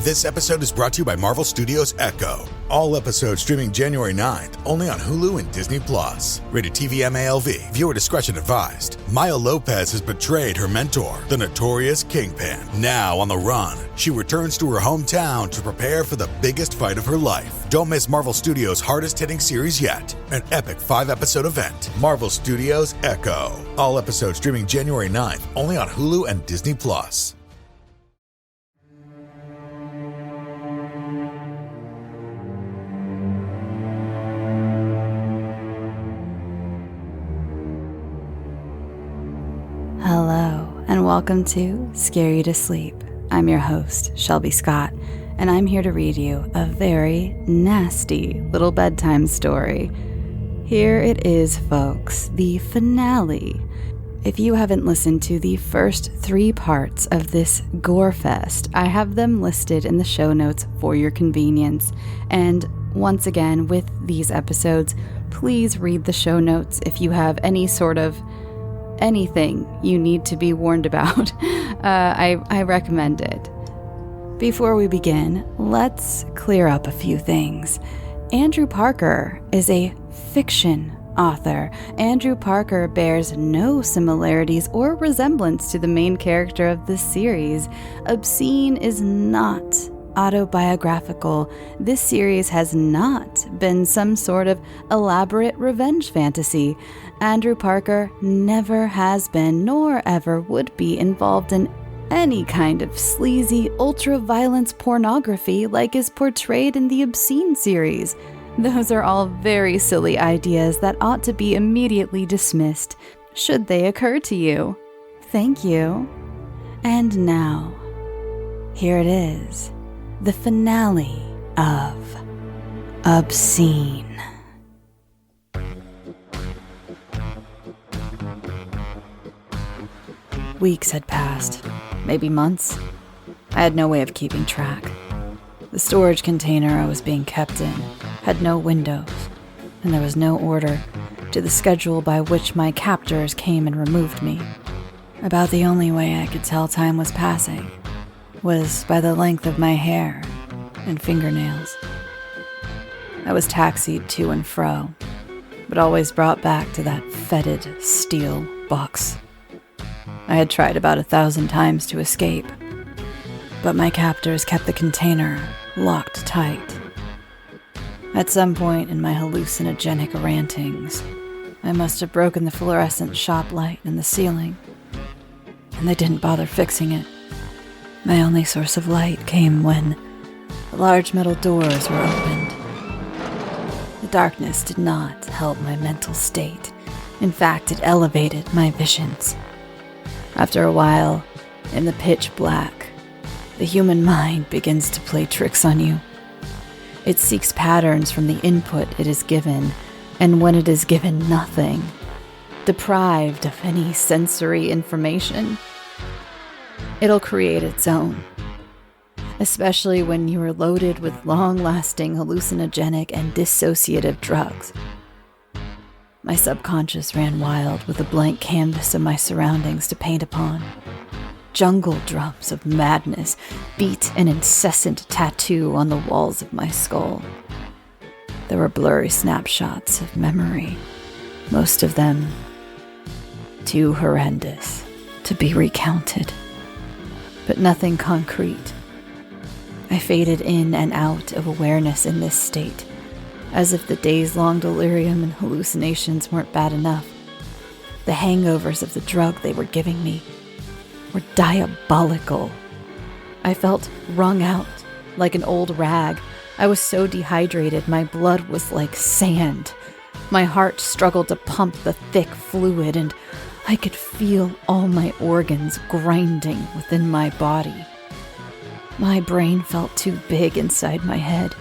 This episode is brought to you by Marvel Studios Echo. All episodes streaming January 9th, only on Hulu and Disney+. Rated TV MALV. Viewer discretion advised. Maya Lopez has betrayed her mentor, the notorious Kingpin. Now on the run, she returns to her hometown to prepare for the biggest fight of her life. Don't miss Marvel Studios' hardest-hitting series yet. An epic 5-episode event. Marvel Studios Echo. All episodes streaming January 9th, only on Hulu and Disney+. Hello, and welcome to Scare You to Sleep. I'm your host, Shelby Scott, and I'm here to read you a very nasty little bedtime story. Here it is, folks, the finale. If you haven't listened to the first 3 parts of this gore fest, I have them listed in the show notes for your convenience. And once again, with these episodes, please read the show notes if you have any sort of anything you need to be warned about. I recommend it. Before we begin, let's clear up a few things. Andrew Parker is a fiction author. Andrew Parker bears no similarities or resemblance to the main character of this series. Obscene is not autobiographical. This series has not been some sort of elaborate revenge fantasy. Andrew Parker never has been, nor ever would be, involved in any kind of sleazy, ultra-violence pornography like is portrayed in the Obscene series. Those are all very silly ideas that ought to be immediately dismissed, should they occur to you. Thank you. And now, here it is, the finale of Obscene. Weeks had passed, maybe months. I had no way of keeping track. The storage container I was being kept in had no windows, and there was no order to the schedule by which my captors came and removed me. About the only way I could tell time was passing was by the length of my hair and fingernails. I was taxied to and fro, but always brought back to that fetid steel box. I had tried about 1,000 times to escape, but my captors kept the container locked tight. At some point in my hallucinogenic rantings, I must have broken the fluorescent shop light in the ceiling, and they didn't bother fixing it. My only source of light came when the large metal doors were opened. The darkness did not help my mental state. In fact, it elevated my visions. After a while, in the pitch black, the human mind begins to play tricks on you. It seeks patterns from the input it is given, and when it is given nothing, deprived of any sensory information, it'll create its own. Especially when you are loaded with long-lasting hallucinogenic and dissociative drugs. My subconscious ran wild with a blank canvas of my surroundings to paint upon. Jungle drums of madness beat an incessant tattoo on the walls of my skull. There were blurry snapshots of memory, most of them too horrendous to be recounted, but nothing concrete. I faded in and out of awareness in this state, as if the days-long delirium and hallucinations weren't bad enough. The hangovers of the drug they were giving me were diabolical. I felt wrung out like an old rag. I was so dehydrated, my blood was like sand. My heart struggled to pump the thick fluid, and I could feel all my organs grinding within my body. My brain felt too big inside my head.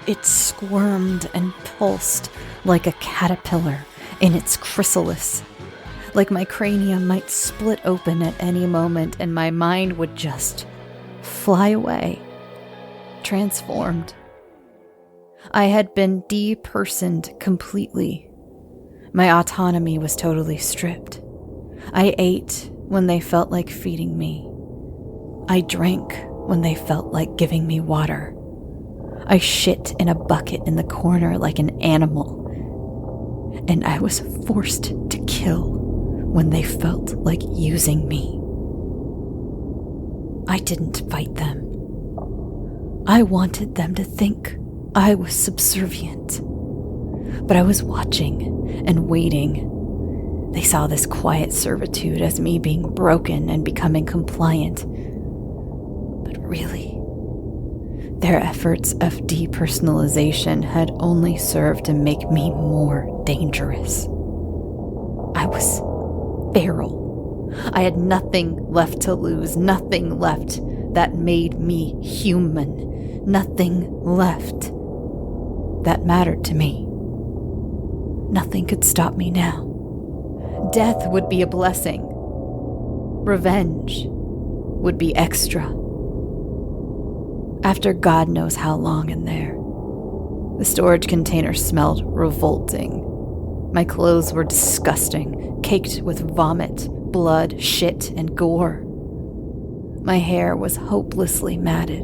It squirmed and pulsed like a caterpillar in its chrysalis, like my cranium might split open at any moment and my mind would just fly away, transformed. I had been depersoned completely. My autonomy was totally stripped. I ate when they felt like feeding me. I drank when they felt like giving me water. I shit in a bucket in the corner like an animal. And I was forced to kill when they felt like using me. I didn't fight them. I wanted them to think I was subservient. But I was watching and waiting. They saw this quiet servitude as me being broken and becoming compliant. But really, their efforts of depersonalization had only served to make me more dangerous. I was feral. I had nothing left to lose, nothing left that made me human, nothing left that mattered to me. Nothing could stop me now. Death would be a blessing. Revenge would be extra. After God knows how long in there, the storage container smelled revolting. My clothes were disgusting, caked with vomit, blood, shit, and gore. My hair was hopelessly matted.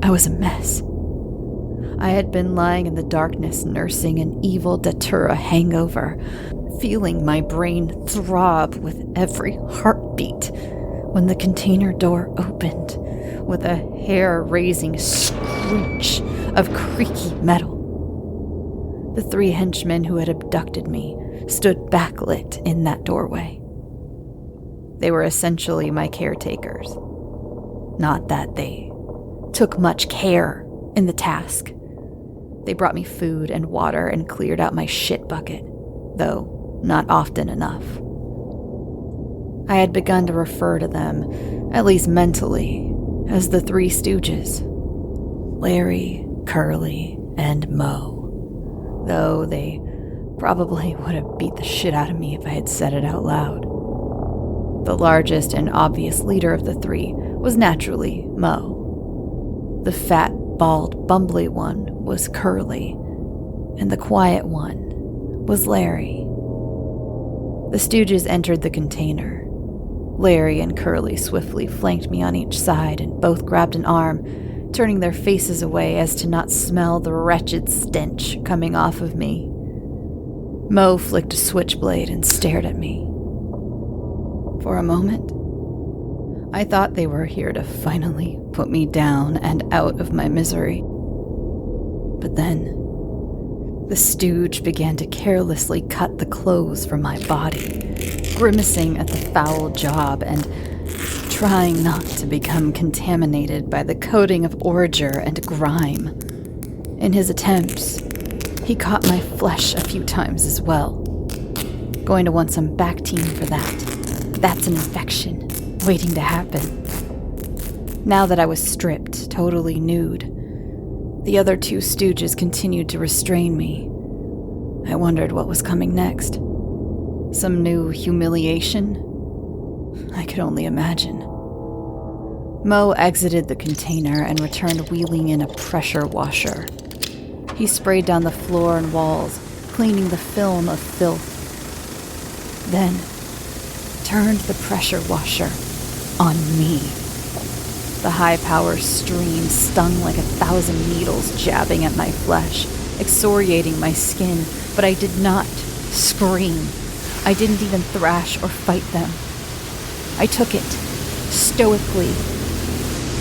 I was a mess. I had been lying in the darkness nursing an evil datura hangover, feeling my brain throb with every heartbeat when the container door opened with a hair-raising screech of creaky metal. The 3 henchmen who had abducted me stood backlit in that doorway. They were essentially my caretakers. Not that they took much care in the task. They brought me food and water and cleared out my shit bucket, though not often enough. I had begun to refer to them, at least mentally, as the 3 Stooges. Larry, Curly, and Mo, though they probably would have beat the shit out of me if I had said it out loud. The largest and obvious leader of the 3 was naturally Mo. The fat, bald, bumbly one was Curly, and the quiet one was Larry. The Stooges entered the container. Larry and Curly swiftly flanked me on each side and both grabbed an arm, turning their faces away as to not smell the wretched stench coming off of me. Mo flicked a switchblade and stared at me. For a moment, I thought they were here to finally put me down and out of my misery. But then, the stooge began to carelessly cut the clothes from my body, grimacing at the foul job and trying not to become contaminated by the coating of ordure and grime. In his attempts, he caught my flesh a few times as well. Going to want some Bactine for that. That's an infection waiting to happen. Now that I was stripped, totally nude, the other 2 stooges continued to restrain me. I wondered what was coming next. Some new humiliation? I could only imagine. Mo exited the container and returned wheeling in a pressure washer. He sprayed down the floor and walls, cleaning the film of filth. Then turned the pressure washer on me. The high-power stream stung like 1,000 needles jabbing at my flesh, excoriating my skin, but I did not scream. I didn't even thrash or fight them. I took it, stoically.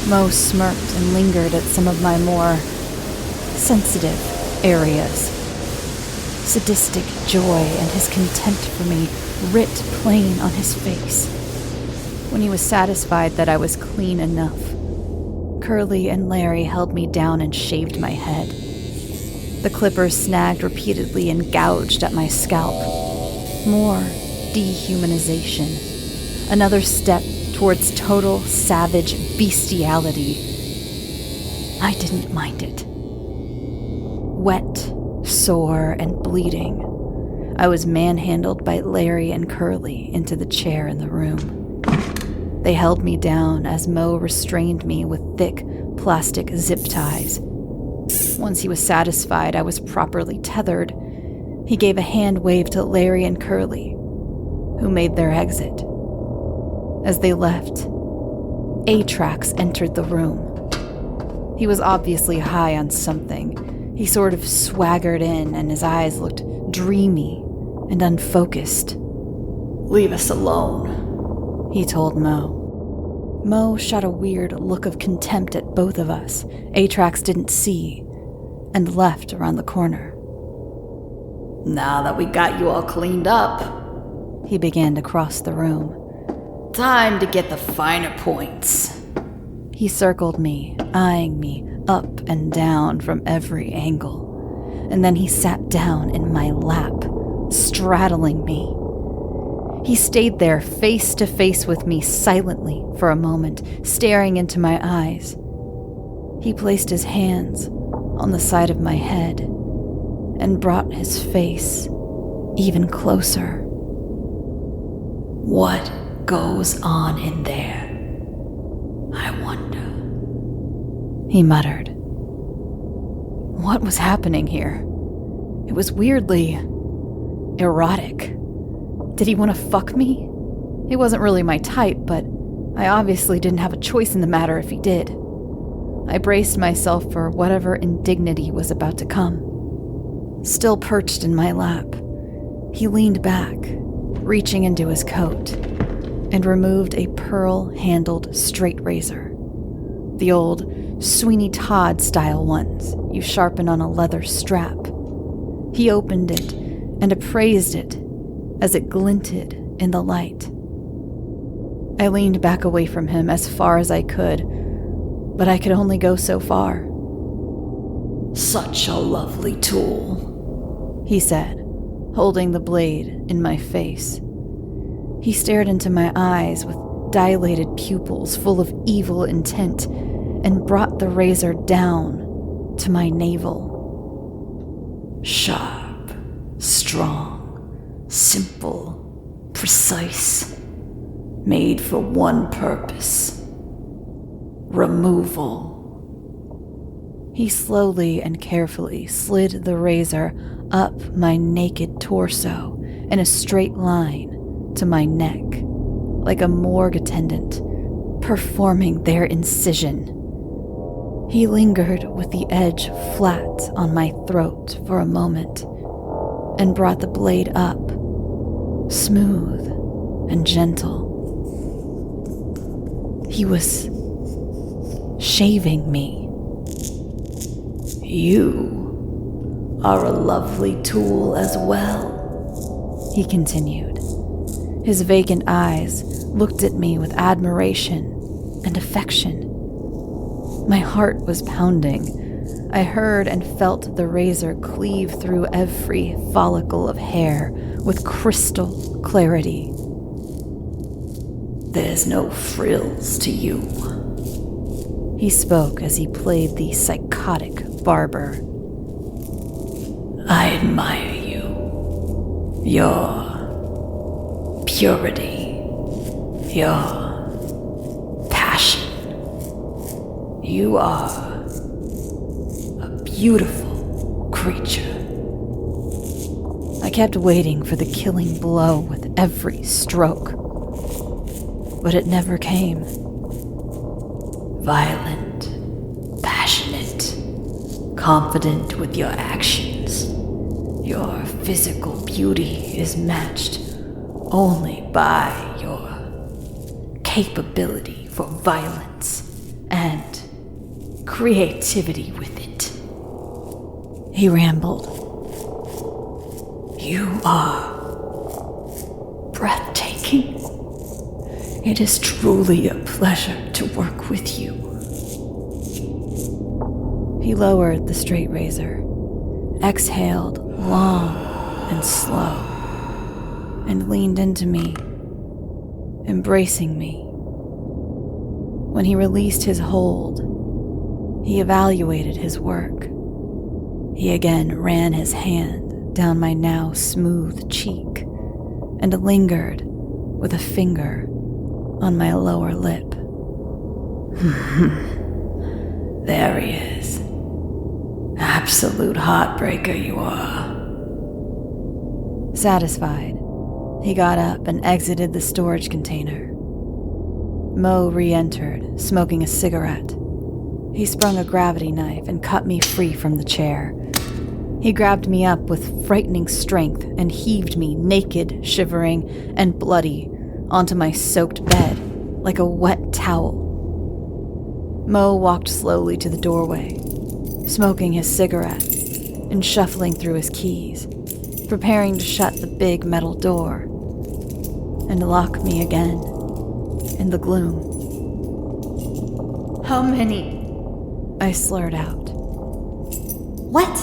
Mo smirked and lingered at some of my more sensitive areas. Sadistic joy and his contempt for me writ plain on his face. When he was satisfied that I was clean enough, Curly and Larry held me down and shaved my head. The clippers snagged repeatedly and gouged at my scalp. More dehumanization. Another step towards total savage bestiality. I didn't mind it. Wet, sore, and bleeding, I was manhandled by Larry and Curly into the chair in the room. They held me down as Mo restrained me with thick plastic zip ties. Once he was satisfied I was properly tethered, he gave a hand wave to Larry and Curly, who made their exit. As they left, Atrax entered the room. He was obviously high on something. He sort of swaggered in, and his eyes looked dreamy and unfocused. "Leave us alone," he told Mo. Mo shot a weird look of contempt at both of us Atrax didn't see, and left around the corner. "Now that we got you all cleaned up," he began to cross the room. "Time to get the finer points." He circled me, eyeing me up and down from every angle, and then he sat down in my lap, straddling me. He stayed there face to face with me silently for a moment, staring into my eyes. He placed his hands on the side of my head and brought his face even closer. "What goes on in there, I wonder?" he muttered. What was happening here? It was weirdly erotic. Did he want to fuck me? It wasn't really my type, but I obviously didn't have a choice in the matter if he did. I braced myself for whatever indignity was about to come. Still perched in my lap, he leaned back, reaching into his coat, and removed a pearl-handled straight razor. The old Sweeney Todd-style ones you sharpen on a leather strap. He opened it and appraised it as it glinted in the light. I leaned back away from him as far as I could, but I could only go so far. "Such a lovely tool," he said, holding the blade in my face. He stared into my eyes with dilated pupils full of evil intent and brought the razor down to my navel. "Sharp, strong, simple, precise, made for one purpose: removal." He slowly and carefully slid the razor up my naked torso in a straight line to my neck, like a morgue attendant performing their incision. He lingered with the edge flat on my throat for a moment and brought the blade up, smooth and gentle. He was shaving me. "You are a lovely tool as well," he continued. His vacant eyes looked at me with admiration and affection. My heart was pounding. I heard and felt the razor cleave through every follicle of hair with crystal clarity. "There's no frills to you," he spoke as he played the psychotic barber. "I admire you. Your purity, your passion. You are a beautiful creature." I kept waiting for the killing blow with every stroke, but it never came. Violent, passionate, confident with your actions. Your physical beauty is matched only by your capability for violence and creativity with it. He rambled. "You are breathtaking. It is truly a pleasure to work with you." He lowered the straight razor, exhaled long and slow, and leaned into me, embracing me. When he released his hold, he evaluated his work. He again ran his hand down my now smooth cheek and lingered with a finger on my lower lip. "There he is. Absolute heartbreaker you are." Satisfied, he got up and exited the storage container. Mo re-entered, smoking a cigarette. He sprung a gravity knife and cut me free from the chair. He grabbed me up with frightening strength and heaved me naked, shivering, and bloody onto my soaked bed like a wet towel. Mo walked slowly to the doorway, smoking his cigarette and shuffling through his keys, preparing to shut the big metal door and lock me again in the gloom. How many? I slurred out. What?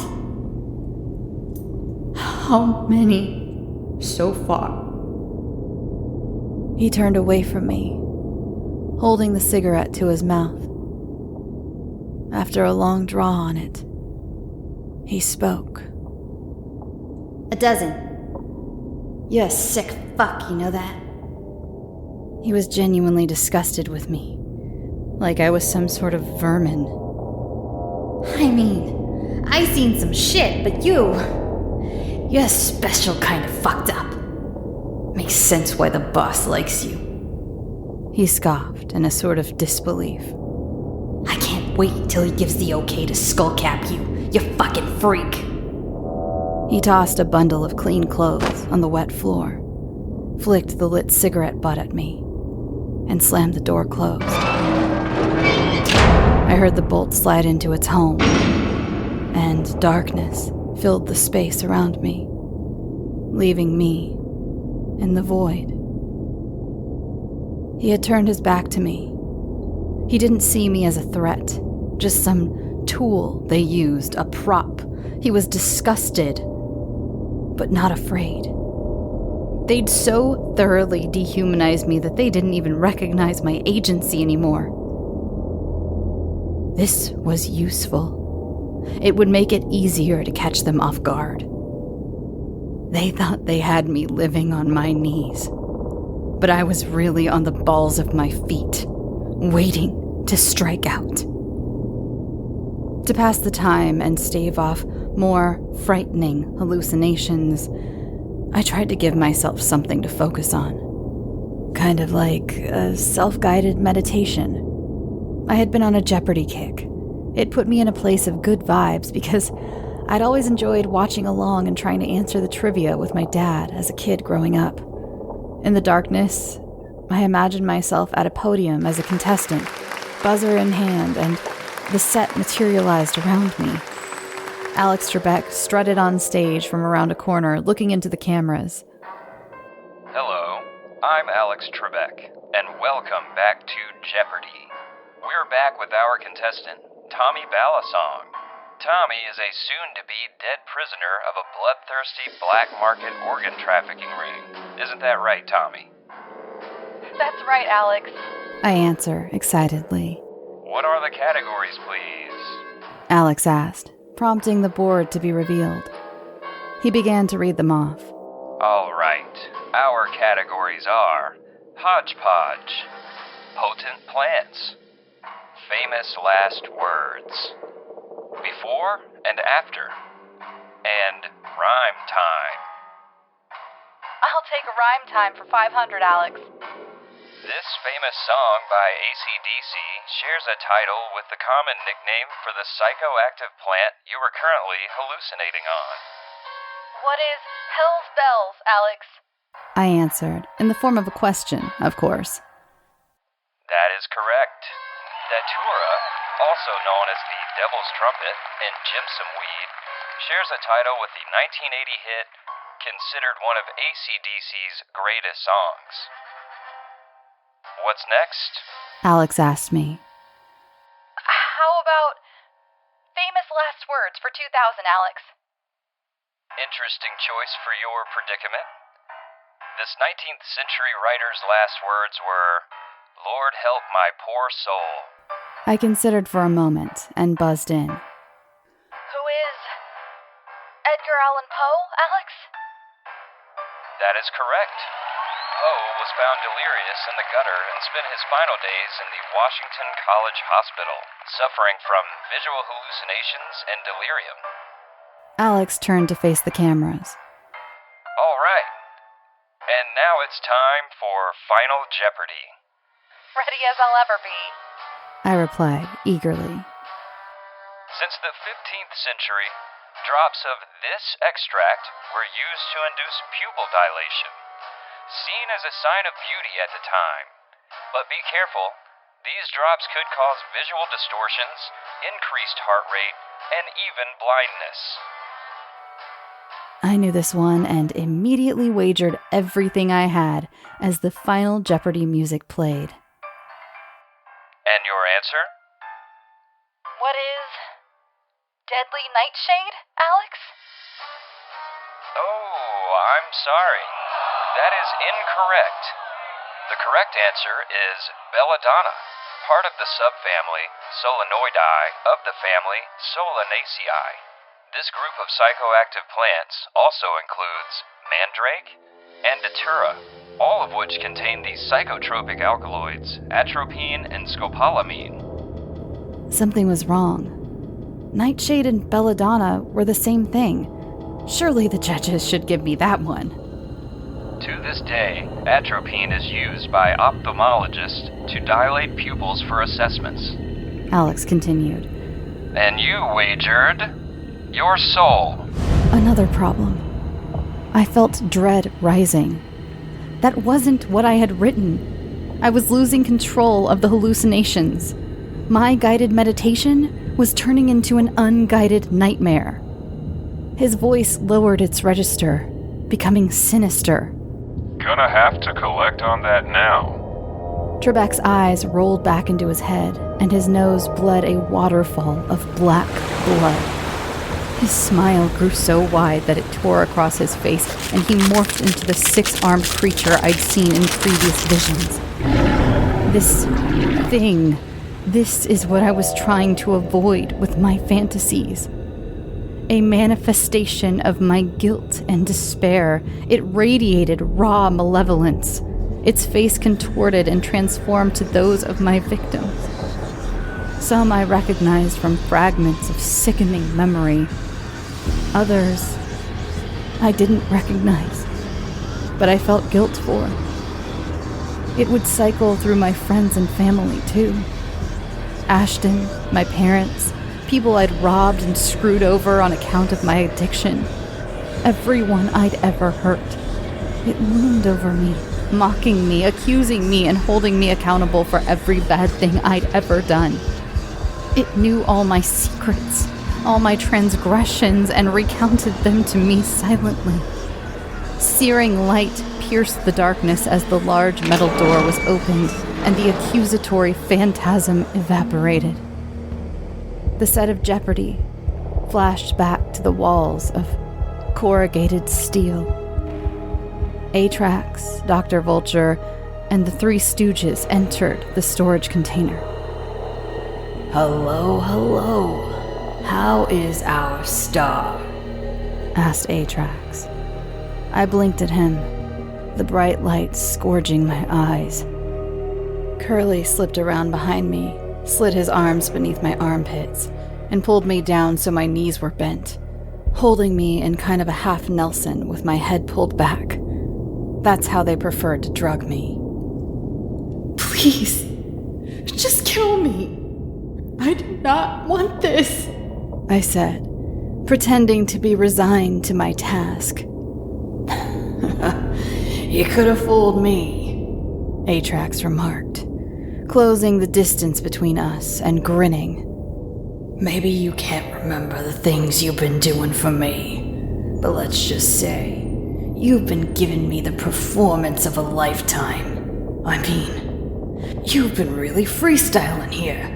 How many so far? He turned away from me, holding the cigarette to his mouth. After a long draw on it, he spoke. 12. You're a sick fuck, you know that? He was genuinely disgusted with me, like I was some sort of vermin. I mean, I seen some shit, but you're a special kind of fucked up. Makes sense why the boss likes you. He scoffed in a sort of disbelief. I can't wait till he gives the okay to skullcap you, you fucking freak. He tossed a bundle of clean clothes on the wet floor, flicked the lit cigarette butt at me, and slammed the door closed. I heard the bolt slide into its home, and darkness filled the space around me, leaving me in the void. He had turned his back to me. He didn't see me as a threat, just some tool they used, a prop. He was disgusted, but not afraid. They'd so thoroughly dehumanized me that they didn't even recognize my agency anymore. This was useful. It would make it easier to catch them off guard. They thought they had me living on my knees, but I was really on the balls of my feet, waiting to strike out. To pass the time and stave off more frightening hallucinations, I tried to give myself something to focus on. Kind of like a self-guided meditation. I had been on a Jeopardy kick. It put me in a place of good vibes because I'd always enjoyed watching along and trying to answer the trivia with my dad as a kid growing up. In the darkness, I imagined myself at a podium as a contestant, buzzer in hand, and the set materialized around me. Alex Trebek strutted on stage from around a corner, looking into the cameras. Hello, I'm Alex Trebek, and welcome back to Jeopardy! We're back with our contestant, Tommy Balasong. Tommy is a soon-to-be dead prisoner of a bloodthirsty black market organ trafficking ring. Isn't that right, Tommy? That's right, Alex. I answer excitedly. What are the categories, please? Alex asked, prompting the board to be revealed. He began to read them off. All right. Our categories are hodgepodge, potent plants, famous last words, before and after, and rhyme time. I'll take a rhyme time for 500, Alex. This famous song by AC/DC shares a title with the common nickname for the psychoactive plant you are currently hallucinating on. What is Hell's Bells, Alex? I answered, in the form of a question, of course. That is correct. Datura, also known as the Devil's Trumpet and Jimson Weed, shares a title with the 1980 hit, considered one of AC/DC's greatest songs. What's next? Alex asked me. How about famous last words for 2000, Alex? Interesting choice for your predicament. This 19th century writer's last words were, "Lord help my poor soul." I considered for a moment and buzzed in. Who is Edgar Allan Poe, Alex? That is correct. Poe was found delirious in the gutter and spent his final days in the Washington College Hospital, suffering from visual hallucinations and delirium. Alex turned to face the cameras. All right. And now it's time for Final Jeopardy. ready as I'll ever be. I replied eagerly. Since the 15th century, drops of this extract were used to induce pupil dilation, seen as a sign of beauty at the time. But be careful, these drops could cause visual distortions, increased heart rate, and even blindness. I knew this one and immediately wagered everything I had as the final Jeopardy music played. And your answer? What is deadly nightshade, Alex? Oh, I'm sorry. That is incorrect. The correct answer is belladonna, part of the subfamily Solanoidae of the family Solanaceae. This group of psychoactive plants also includes mandrake and datura, all of which contain these psychotropic alkaloids, atropine and scopolamine. Something was wrong. Nightshade and belladonna were the same thing. Surely the judges should give me that one. To this day, atropine is used by ophthalmologists to dilate pupils for assessments. Alex continued. And you wagered your soul. Another problem. I felt dread rising. That wasn't what I had written. I was losing control of the hallucinations. My guided meditation was turning into an unguided nightmare. His voice lowered its register, becoming sinister. Gonna have to collect on that now. Trebek's eyes rolled back into his head, and his nose bled a waterfall of black blood. His smile grew so wide that it tore across his face, and he morphed into the six-armed creature I'd seen in previous visions. This thing, this is what I was trying to avoid with my fantasies. A manifestation of my guilt and despair. It radiated raw malevolence. Its face contorted and transformed to those of my victims. Some I recognized from fragments of sickening memory. Others I didn't recognize, but I felt guilt for. It would cycle through my friends and family, too. Ashton, my parents, people I'd robbed and screwed over on account of my addiction. Everyone I'd ever hurt. It loomed over me, mocking me, accusing me, and holding me accountable for every bad thing I'd ever done. It knew all my secrets, all my transgressions, and recounted them to me silently. Searing light pierced the darkness as the large metal door was opened and the accusatory phantasm evaporated. The set of Jeopardy flashed back to the walls of corrugated steel. Atrax, Dr. Vulture, and the Three Stooges entered the storage container. Hello, hello. How is our star? Asked Atrax. I blinked at him, the bright light scourging my eyes. Curly slipped around behind me, slid his arms beneath my armpits, and pulled me down so my knees were bent, holding me in kind of a half Nelson with my head pulled back. That's how they preferred to drug me. Please, just kill me. I do not want this, I said, pretending to be resigned to my task. You could have fooled me, Atrax remarked, closing the distance between us and grinning. Maybe you can't remember the things you've been doing for me, but let's just say, you've been giving me the performance of a lifetime. I mean, you've been really freestyling here.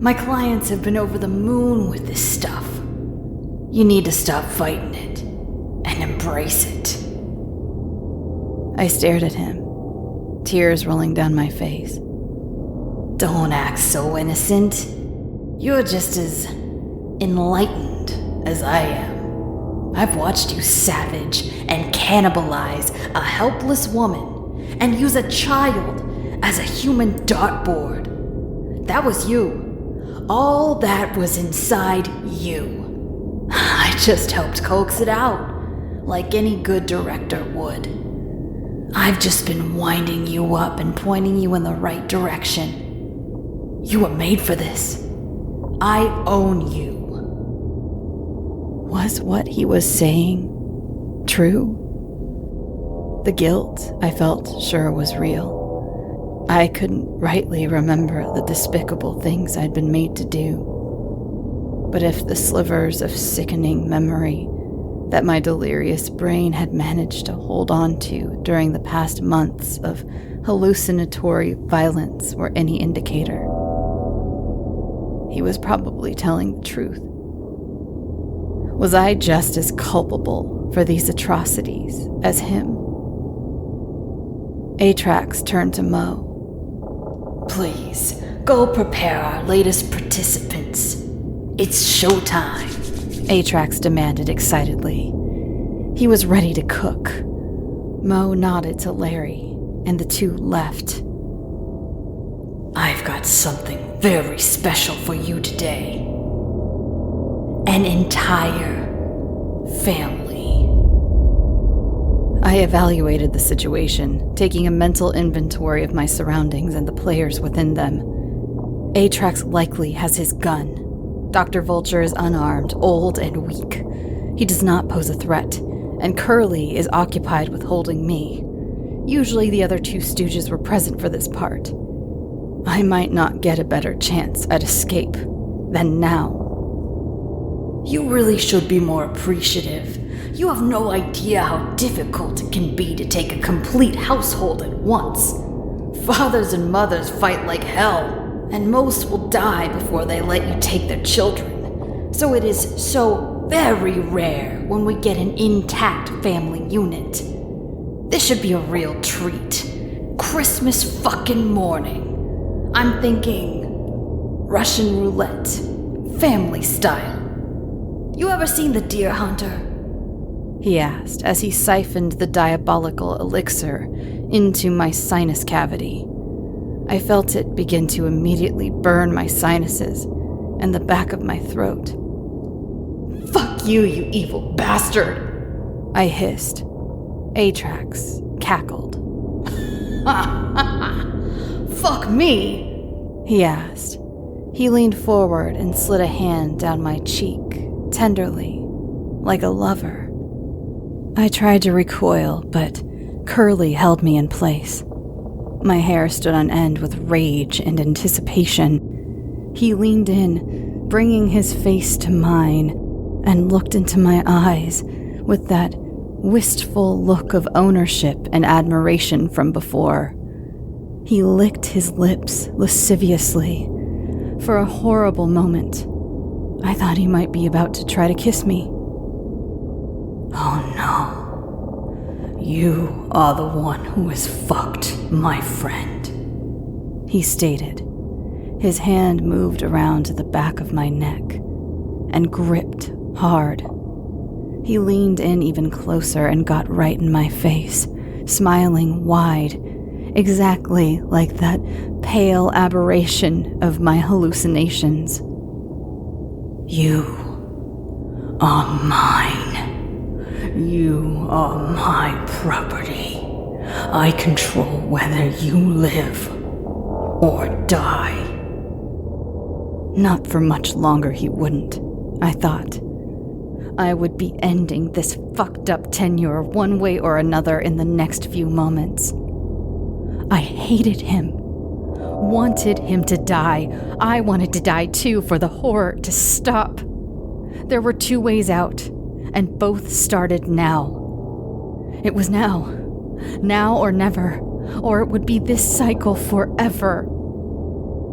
My clients have been over the moon with this stuff. You need to stop fighting it and embrace it. I stared at him, tears rolling down my face. Don't act so innocent. You're just as enlightened as I am. I've watched you savage and cannibalize a helpless woman and use a child as a human dartboard. That was you. All that was inside you. I just helped coax it out, like any good director would. I've just been winding you up and pointing you in the right direction. You were made for this. I own you. Was what he was saying true? The guilt I felt sure was real. I couldn't rightly remember the despicable things I'd been made to do. But if the slivers of sickening memory that my delirious brain had managed to hold on to during the past months of hallucinatory violence were any indicator, he was probably telling the truth. Was I just as culpable for these atrocities as him? Atrax turned to Mo. Please, go prepare our latest participants. It's showtime. Atrax demanded excitedly. He was ready to cook. Mo nodded to Larry, and the two left. I've got something very special for you today. An entire family. I evaluated the situation, taking a mental inventory of my surroundings and the players within them. Atrax likely has his gun. Dr. Vulture is unarmed, old, and weak. He does not pose a threat, and Curly is occupied with holding me. Usually the other two stooges were present for this part. I might not get a better chance at escape than now. You really should be more appreciative. You have no idea how difficult it can be to take a complete household at once. Fathers and mothers fight like hell, and most will die before they let you take their children. So it is so very rare when we get an intact family unit. This should be a real treat. Christmas fucking morning. I'm thinking Russian roulette, family style. You ever seen The Deer Hunter? He asked as he siphoned the diabolical elixir into my sinus cavity. I felt it begin to immediately burn my sinuses and the back of my throat. Fuck you, you evil bastard! I hissed. Atrax cackled. Fuck me! He asked. He leaned forward and slid a hand down my cheek, tenderly, like a lover. I tried to recoil, but Curly held me in place. My hair stood on end with rage and anticipation. He leaned in, bringing his face to mine, and looked into my eyes with that wistful look of ownership and admiration from before. He licked his lips lasciviously. For a horrible moment, I thought he might be about to try to kiss me. Oh no. You are the one who is fucked, my friend, he stated. His hand moved around to the back of my neck and gripped hard. He leaned in even closer and got right in my face, smiling wide, exactly like that pale aberration of my hallucinations. You are mine. You are my property. I control whether you live or die. Not for much longer he wouldn't, I thought. I would be ending this fucked up tenure one way or another in the next few moments. I hated him. Wanted him to die. I wanted to die too, for the horror to stop. There were two ways out, and both started now. It was now. Now or never, or it would be this cycle forever.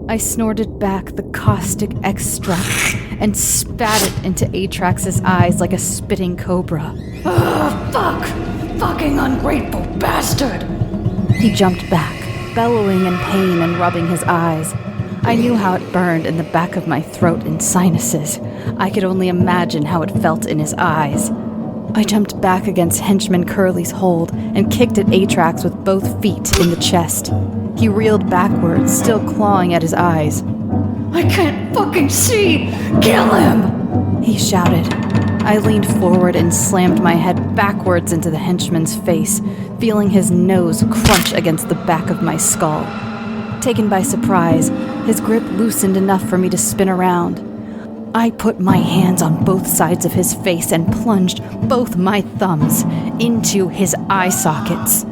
I snorted back the caustic extract and spat it into Atrax's eyes like a spitting cobra. Fuck! Fucking ungrateful bastard! He jumped back, bellowing in pain and rubbing his eyes. I knew how it burned in the back of my throat and sinuses. I could only imagine how it felt in his eyes. I jumped back against henchman Curly's hold and kicked at Atrax with both feet in the chest. He reeled backwards, still clawing at his eyes. I can't fucking see! Kill him! He shouted. I leaned forward and slammed my head backwards into the henchman's face, feeling his nose crunch against the back of my skull. Taken by surprise, his grip loosened enough for me to spin around. I put my hands on both sides of his face and plunged both my thumbs into his eye sockets.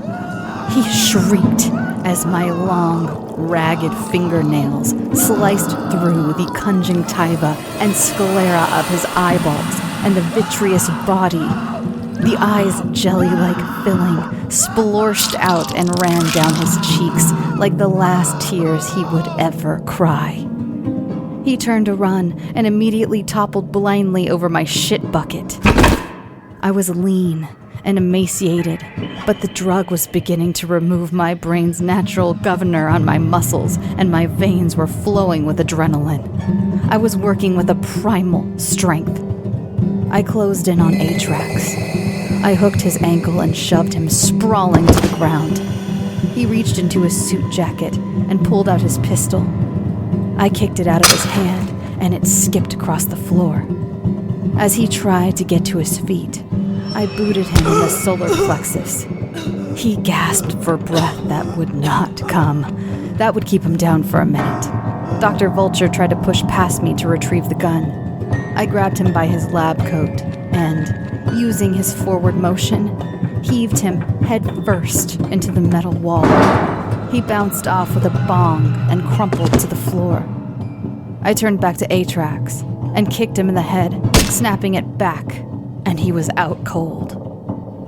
He shrieked as my long, ragged fingernails sliced through the conjunctiva and sclera of his eyeballs and the vitreous body. The eyes, jelly-like filling, splorshed out and ran down his cheeks like the last tears he would ever cry. He turned to run and immediately toppled blindly over my shit bucket. I was lean and emaciated, but the drug was beginning to remove my brain's natural governor on my muscles, and my veins were flowing with adrenaline. I was working with a primal strength. I closed in on Atrax. I hooked his ankle and shoved him sprawling to the ground. He reached into his suit jacket and pulled out his pistol. I kicked it out of his hand, and it skipped across the floor. As he tried to get to his feet, I booted him in the solar plexus. He gasped for breath that would not come. That would keep him down for a minute. Dr. Vulture tried to push past me to retrieve the gun. I grabbed him by his lab coat and, using his forward motion, heaved him head first into the metal wall. He bounced off with a bong and crumpled to the floor. I turned back to Atrax and kicked him in the head, snapping it back, and he was out cold.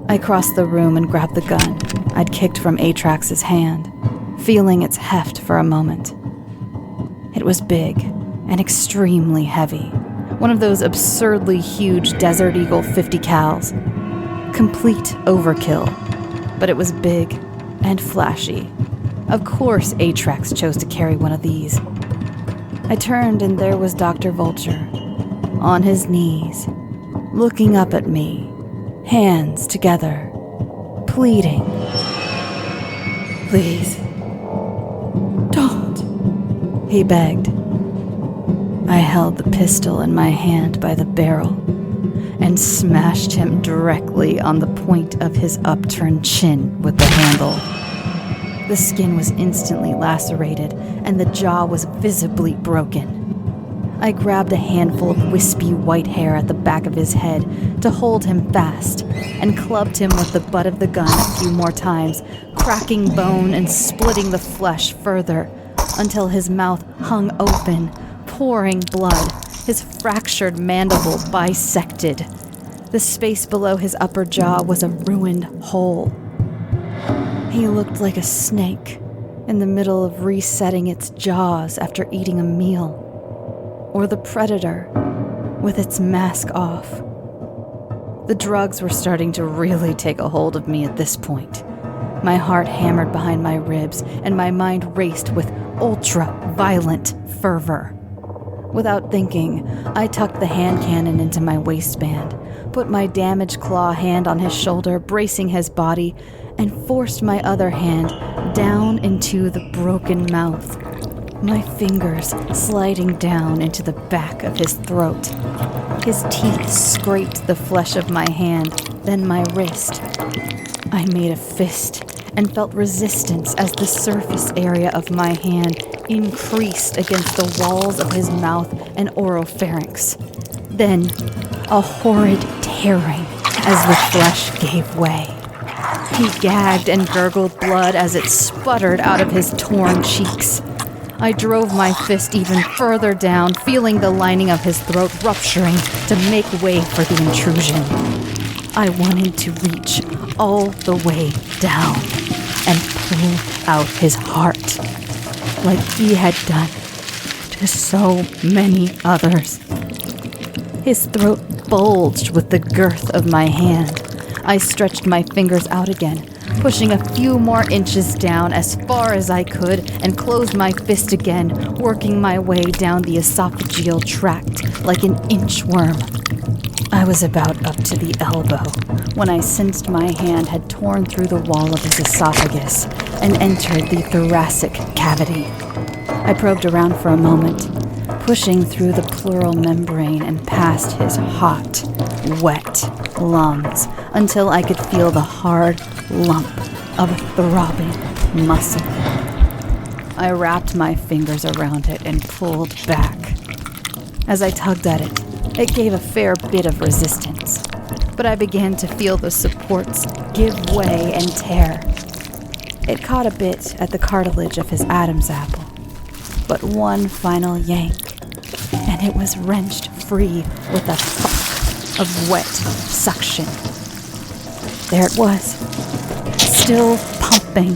I crossed the room and grabbed the gun I'd kicked from Atrax's hand, feeling its heft for a moment. It was big and extremely heavy, one of those absurdly huge Desert Eagle 50 cals. Complete overkill, but it was big and flashy. Of course Atrax chose to carry one of these. I turned and there was Dr. Vulture, on his knees, looking up at me, hands together, pleading. "Please, don't," he begged. I held the pistol in my hand by the barrel and smashed him directly on the point of his upturned chin with the handle. The skin was instantly lacerated, and the jaw was visibly broken. I grabbed a handful of wispy white hair at the back of his head to hold him fast, and clubbed him with the butt of the gun a few more times, cracking bone and splitting the flesh further, until his mouth hung open, pouring blood, his fractured mandible bisected. The space below his upper jaw was a ruined hole. He looked like a snake in the middle of resetting its jaws after eating a meal, or the predator with its mask off. The drugs were starting to really take a hold of me at this point. My heart hammered behind my ribs, and my mind raced with ultra-violent fervor. Without thinking, I tucked the hand cannon into my waistband, put my damaged claw hand on his shoulder, bracing his body, and forced my other hand down into the broken mouth, my fingers sliding down into the back of his throat. His teeth scraped the flesh of my hand, then my wrist. I made a fist and felt resistance as the surface area of my hand increased against the walls of his mouth and oropharynx. Then, a horrid tearing as the flesh gave way. He gagged and gurgled blood as it sputtered out of his torn cheeks. I drove my fist even further down, feeling the lining of his throat rupturing to make way for the intrusion. I wanted to reach all the way down and pull out his heart, like he had done to so many others. His throat bulged with the girth of my hand. I stretched my fingers out again, pushing a few more inches down as far as I could, and closed my fist again, working my way down the esophageal tract like an inchworm. I was about up to the elbow when I sensed my hand had torn through the wall of his esophagus and entered the thoracic cavity. I probed around for a moment, pushing through the pleural membrane and past his hot, wet lungs until I could feel the hard lump of throbbing muscle. I wrapped my fingers around it and pulled back. As I tugged at it, it gave a fair bit of resistance, but I began to feel the supports give way and tear. It caught a bit at the cartilage of his Adam's apple, but one final yank, and it was wrenched free with a thunk of wet suction. There it was, still pumping,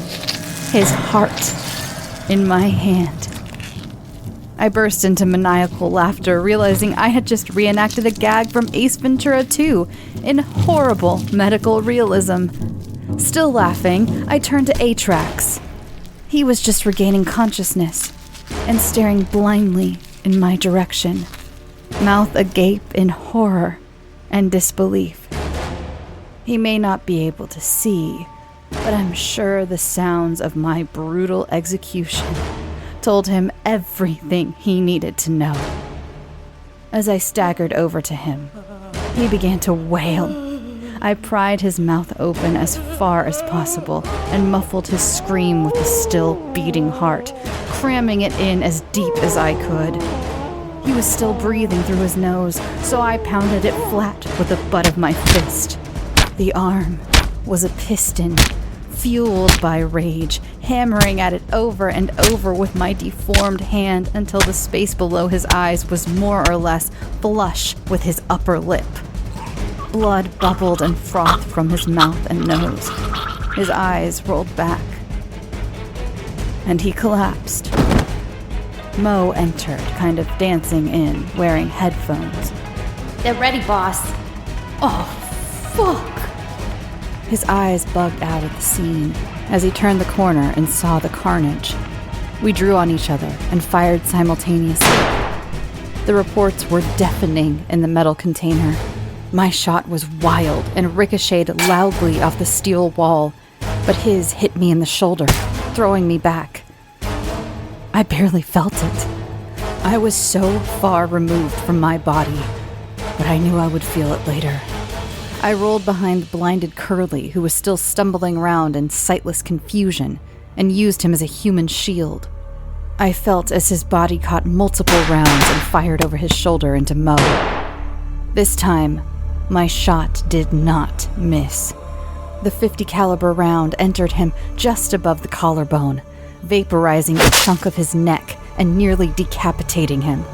his heart in my hand. I burst into maniacal laughter, realizing I had just reenacted a gag from Ace Ventura 2 in horrible medical realism. Still laughing, I turned to Atrax. He was just regaining consciousness and staring blindly in my direction, mouth agape in horror and disbelief. He may not be able to see, but I'm sure the sounds of my brutal execution told him everything he needed to know. As I staggered over to him, he began to wail. I pried his mouth open as far as possible and muffled his scream with a still beating heart, cramming it in as deep as I could. He was still breathing through his nose, so I pounded it flat with the butt of my fist. The arm was a piston, fueled by rage, hammering at it over and over with my deformed hand until the space below his eyes was more or less flush with his upper lip. Blood bubbled and frothed from his mouth and nose. His eyes rolled back, and he collapsed. Mo entered, kind of dancing in, wearing headphones. They're ready, boss. Oh, fuck! His eyes bugged out at the scene as he turned the corner and saw the carnage. We drew on each other and fired simultaneously. The reports were deafening in the metal container. My shot was wild and ricocheted loudly off the steel wall, but his hit me in the shoulder, throwing me back. I barely felt it. I was so far removed from my body, but I knew I would feel it later. I rolled behind blinded Curly, who was still stumbling around in sightless confusion, and used him as a human shield. I felt as his body caught multiple rounds and fired over his shoulder into Mo. This time, my shot did not miss. The .50 caliber round entered him just above the collarbone, vaporizing a chunk of his neck and nearly decapitating him.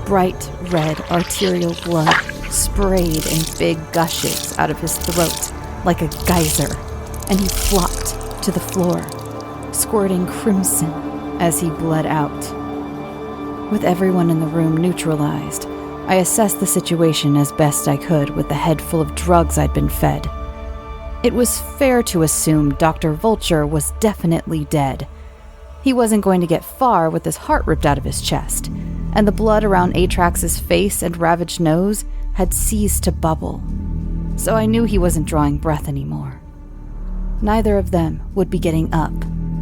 Bright red arterial blood sprayed in big gushes out of his throat like a geyser, and he flopped to the floor, squirting crimson as he bled out. With everyone in the room neutralized, I assessed the situation as best I could with the head full of drugs I'd been fed. It was fair to assume Dr. Vulture was definitely dead. He wasn't going to get far with his heart ripped out of his chest, and the blood around Atrax's face and ravaged nose had ceased to bubble, so I knew he wasn't drawing breath anymore. Neither of them would be getting up,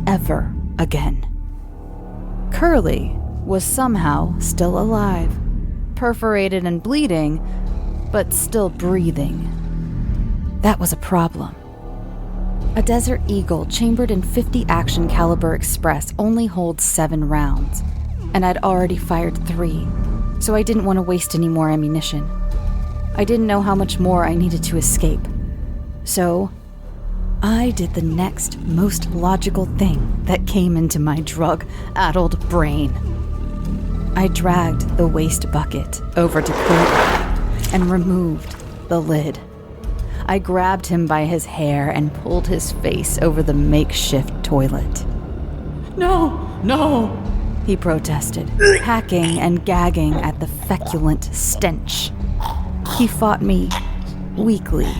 ever again. Curly was somehow still alive, perforated and bleeding, but still breathing. That was a problem. A Desert Eagle chambered in .50 action caliber express only holds 7 rounds, and I'd already fired 3, so I didn't want to waste any more ammunition. I didn't know how much more I needed to escape, so I did the next most logical thing that came into my drug-addled brain. I dragged the waste bucket over to Kurt and removed the lid. I grabbed him by his hair and pulled his face over the makeshift toilet. No, he protested, hacking and gagging at the feculent stench. He fought me weakly,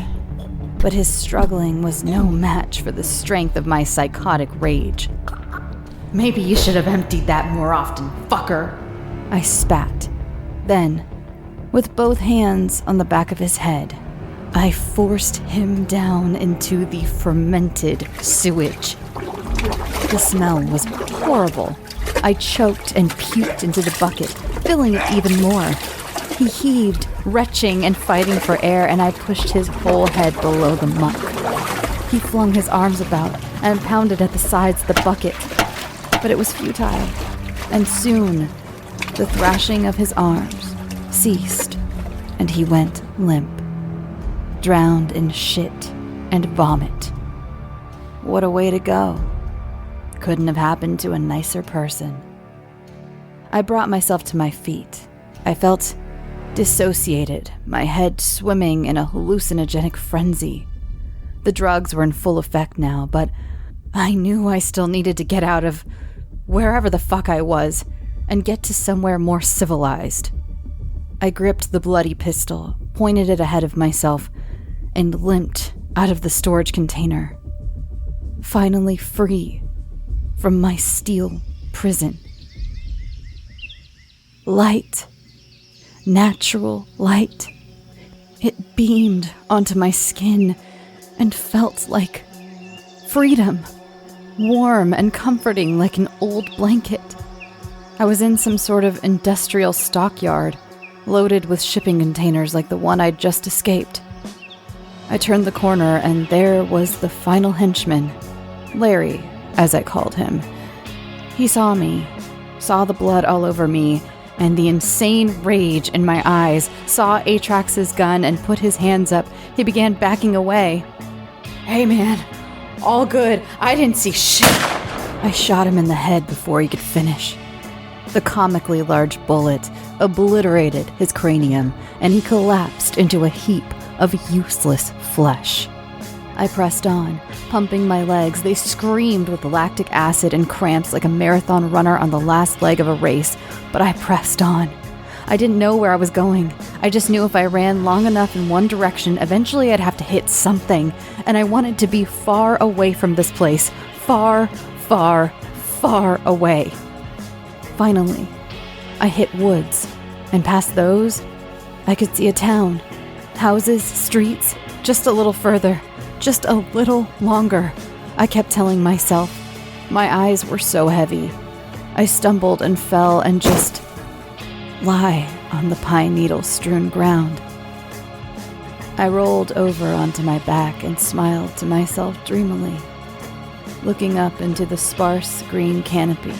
but his struggling was no match for the strength of my psychotic rage. Maybe you should have emptied that more often, fucker. I spat. Then, with both hands on the back of his head, I forced him down into the fermented sewage. The smell was horrible. I choked and puked into the bucket, filling it even more. He heaved, retching and fighting for air, and I pushed his whole head below the muck. He flung his arms about and pounded at the sides of the bucket, but it was futile, and soon the thrashing of his arms ceased, and he went limp, drowned in shit and vomit. What a way to go. Couldn't have happened to a nicer person. I brought myself to my feet. I felt dissociated, my head swimming in a hallucinogenic frenzy. The drugs were in full effect now, but I knew I still needed to get out of wherever the fuck I was and get to somewhere more civilized. I gripped the bloody pistol, pointed it ahead of myself, and limped out of the storage container. Finally free from my steel prison. Light. Natural light. It beamed onto my skin and felt like freedom. Warm and comforting like an old blanket. I was in some sort of industrial stockyard, loaded with shipping containers like the one I'd just escaped. I turned the corner and there was the final henchman, Larry, as I called him. He saw me, saw the blood all over me, and the insane rage in my eyes, saw Atrax's gun and put his hands up. He began backing away. "Hey man, all good. I didn't see shit." I shot him in the head before he could finish. The comically large bullet obliterated his cranium, and he collapsed into a heap of useless flesh. I pressed on, pumping my legs. They screamed with lactic acid and cramps like a marathon runner on the last leg of a race, but I pressed on. I didn't know where I was going. I just knew if I ran long enough in one direction, eventually I'd have to hit something, and I wanted to be far away from this place. Far, far, far away. Finally, I hit woods, and past those, I could see a town. Houses, streets, just a little further. Just a little longer, I kept telling myself. My eyes were so heavy. I stumbled and fell and just lie on the pine needle-strewn ground. I rolled over onto my back and smiled to myself dreamily, looking up into the sparse green canopy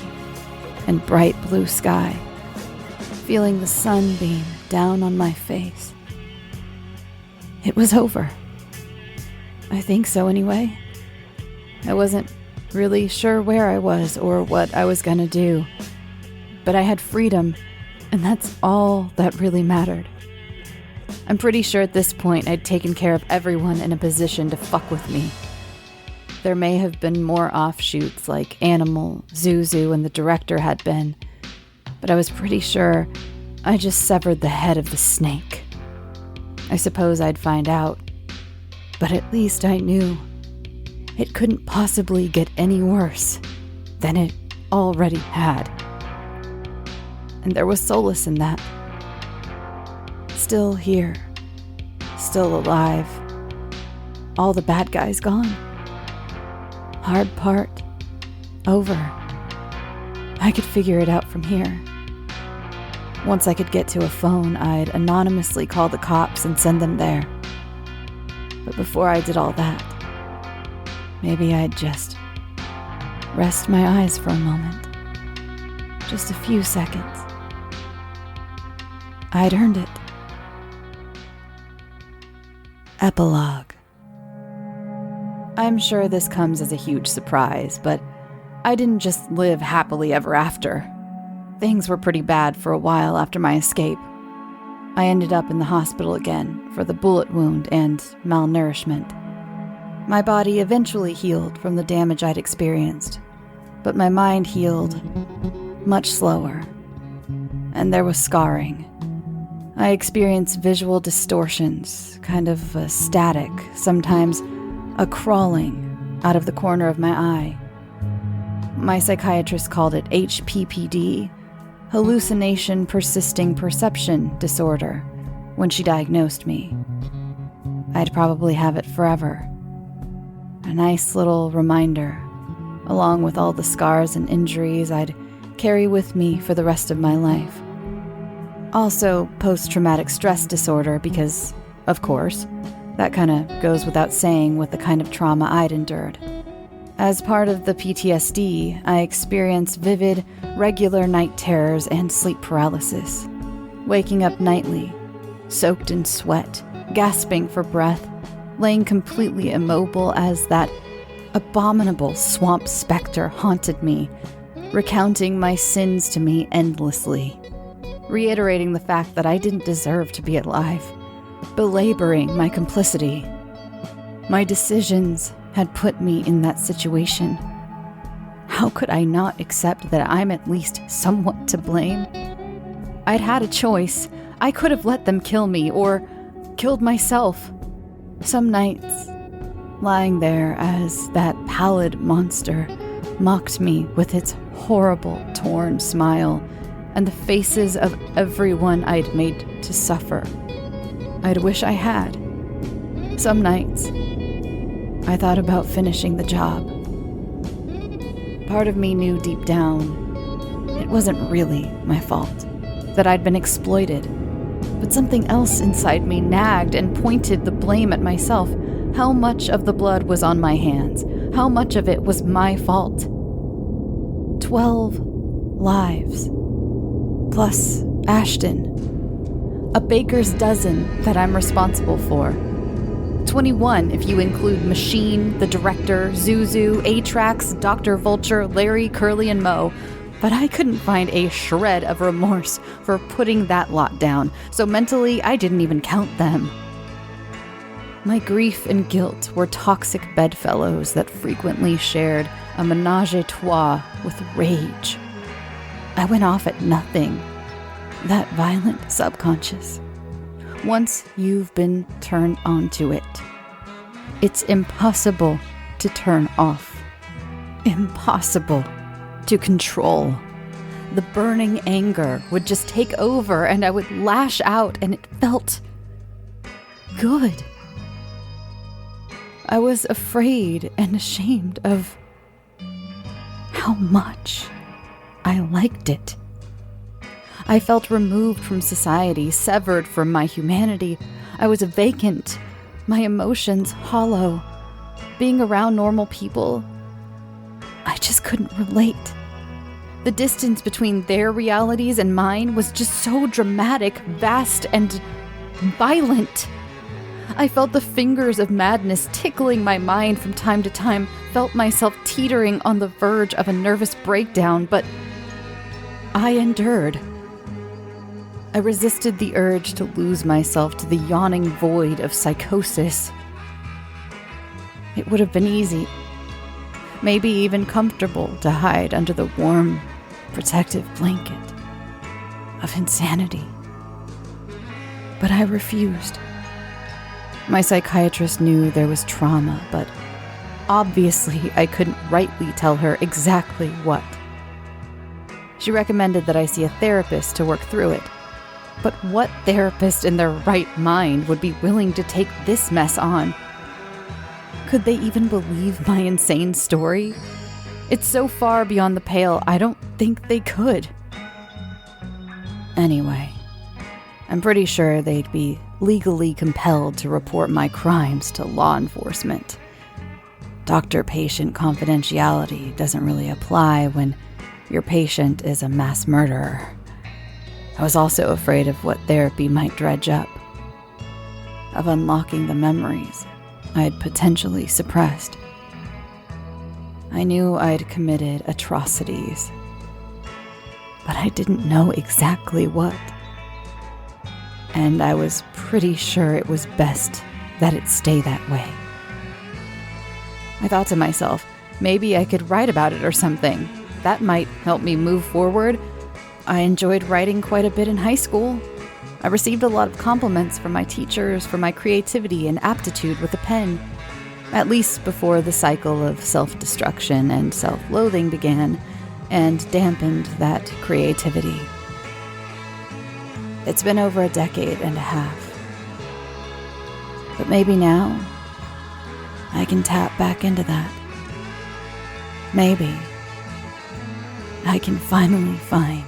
and bright blue sky, feeling the sun beam down on my face. It was over. I think so anyway. I wasn't really sure where I was or what I was gonna do, but I had freedom, and that's all that really mattered. I'm pretty sure at this point I'd taken care of everyone in a position to fuck with me. There may have been more offshoots like Animal, Zuzu, and the director had been, but I was pretty sure I just severed the head of the snake. I suppose I'd find out. But at least I knew it couldn't possibly get any worse than it already had. And there was solace in that. Still here. Still alive. All the bad guys gone. Hard part over. I could figure it out from here. Once I could get to a phone, I'd anonymously call the cops and send them there. But before I did all that, maybe I'd just rest my eyes for a moment. Just a few seconds. I'd earned it. Epilogue. I'm sure this comes as a huge surprise, but I didn't just live happily ever after. Things were pretty bad for a while after my escape. I ended up in the hospital again for the bullet wound and malnourishment. My body eventually healed from the damage I'd experienced, but my mind healed much slower, and there was scarring. I experienced visual distortions, kind of a static, sometimes a crawling out of the corner of my eye. My psychiatrist called it HPPD, hallucination persisting perception disorder, when she diagnosed me. I'd probably have it forever. A nice little reminder, along with all the scars and injuries I'd carry with me for the rest of my life. Also, post-traumatic stress disorder because, of course, that kind of goes without saying with the kind of trauma I'd endured. As part of the PTSD, I experienced vivid, regular night terrors and sleep paralysis. Waking up nightly, soaked in sweat, gasping for breath, laying completely immobile as that abominable swamp specter haunted me, recounting my sins to me endlessly, reiterating the fact that I didn't deserve to be alive, belaboring my complicity. My decisions had put me in that situation. How could I not accept that I'm at least somewhat to blame? I'd had a choice. I could have let them kill me or killed myself. Some nights, lying there as that pallid monster mocked me with its horrible, torn smile and the faces of everyone I'd made to suffer. I'd wish I had. Some nights, I thought about finishing the job. Part of me knew deep down it wasn't really my fault, that I'd been exploited. But something else inside me nagged and pointed the blame at myself. How much of the blood was on my hands? How much of it was my fault? 12 lives. Plus Ashton. A baker's dozen that I'm responsible for. 21 if you include Machine, the director, Zuzu, Atrax, Dr. Vulture, Larry, Curly, and Mo. But I couldn't find a shred of remorse for putting that lot down, so mentally I didn't even count them. My grief and guilt were toxic bedfellows that frequently shared a menage a trois with rage. I went off at nothing. That violent subconscious. Once you've been turned onto it, it's impossible to turn off. Impossible to control. The burning anger would just take over and I would lash out and it felt good. I was afraid and ashamed of how much I liked it. I felt removed from society, severed from my humanity. I was vacant, my emotions hollow. Being around normal people, I just couldn't relate. The distance between their realities and mine was just so dramatic, vast, and violent. I felt the fingers of madness tickling my mind from time to time, felt myself teetering on the verge of a nervous breakdown, but I endured. I resisted the urge to lose myself to the yawning void of psychosis. It would have been easy, maybe even comfortable, to hide under the warm, protective blanket of insanity. But I refused. My psychiatrist knew there was trauma, but obviously I couldn't rightly tell her exactly what. She recommended that I see a therapist to work through it. But what therapist in their right mind would be willing to take this mess on? Could they even believe my insane story? It's so far beyond the pale, I don't think they could. Anyway, I'm pretty sure they'd be legally compelled to report my crimes to law enforcement. Doctor-patient confidentiality doesn't really apply when your patient is a mass murderer. I was also afraid of what therapy might dredge up, of unlocking the memories I'd potentially suppressed. I knew I'd committed atrocities, but I didn't know exactly what. And I was pretty sure it was best that it stay that way. I thought to myself, maybe I could write about it or something. That might help me move forward. I enjoyed writing quite a bit in high school. I received a lot of compliments from my teachers for my creativity and aptitude with a pen, at least before the cycle of self-destruction and self-loathing began and dampened that creativity. It's been over a decade and a half. But maybe now, I can tap back into that. Maybe. I can finally find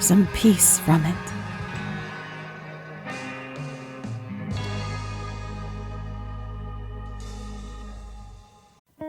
some peace from it.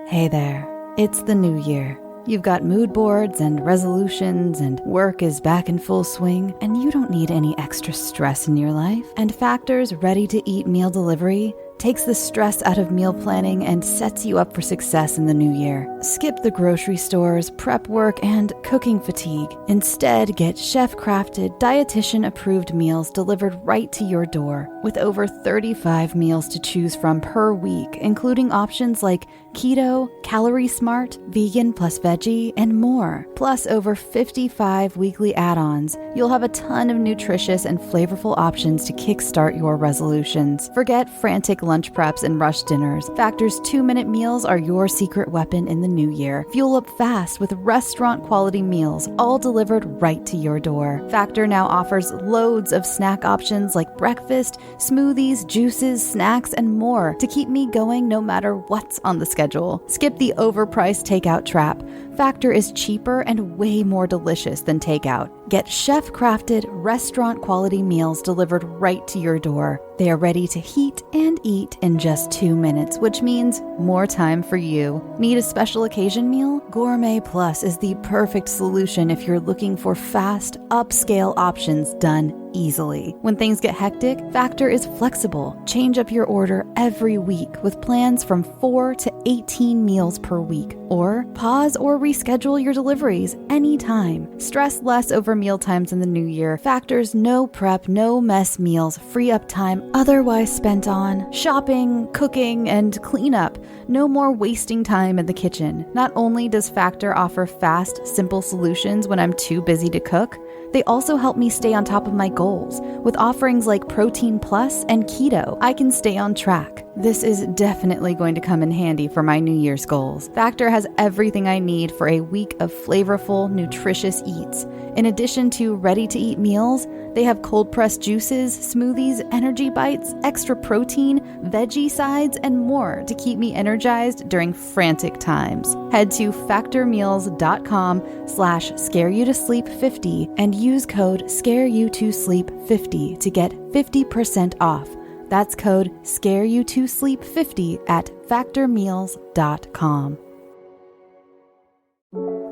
Hey there, it's the new year. You've got mood boards and resolutions, and work is back in full swing, and you don't need any extra stress in your life. And Factor's ready-to-eat meal delivery takes the stress out of meal planning and sets you up for success in the new year. Skip the grocery stores, prep work, and cooking fatigue. Instead, get chef-crafted, dietitian-approved meals delivered right to your door, with over 35 meals to choose from per week, including options like keto, calorie smart, vegan plus veggie, and more. Plus over 55 weekly add-ons. You'll have a ton of nutritious and flavorful options to kickstart your resolutions. Forget frantic lunch preps and rush dinners. Factor's 2-minute meals are your secret weapon in the new year. Fuel up fast with restaurant-quality meals, all delivered right to your door. Factor now offers loads of snack options like breakfast, smoothies, juices, snacks, and more to keep me going no matter what's on the schedule. Skip the overpriced takeout trap. Factor is cheaper and way more delicious than takeout. Get chef-crafted, restaurant-quality meals delivered right to your door. They are ready to heat and eat in just 2 minutes, which means more time for you. Need a special occasion meal? Gourmet Plus is the perfect solution if you're looking for fast, upscale options done easily. When things get hectic, Factor is flexible. Change up your order every week with plans from 4 to 18 meals per week. Or pause or reschedule your deliveries anytime. Stress less over meal times in the new year. Factor's no prep, no mess meals free up time otherwise spent on shopping, cooking, and cleanup. No more wasting time in the kitchen. Not only does Factor offer fast, simple solutions when I'm too busy to cook, they also help me stay on top of my goals. With offerings like Protein Plus and Keto, I can stay on track. This is definitely going to come in handy for my New Year's goals. Factor has everything I need for a week of flavorful, nutritious eats. In addition to ready-to-eat meals, they have cold-pressed juices, smoothies, energy bites, extra protein, veggie sides, and more to keep me energized during frantic times. Head to factormeals.com/scareyoutosleep50 and use code scareyoutosleep50 to get 50% off. That's code scareyoutosleep50 at factormeals.com.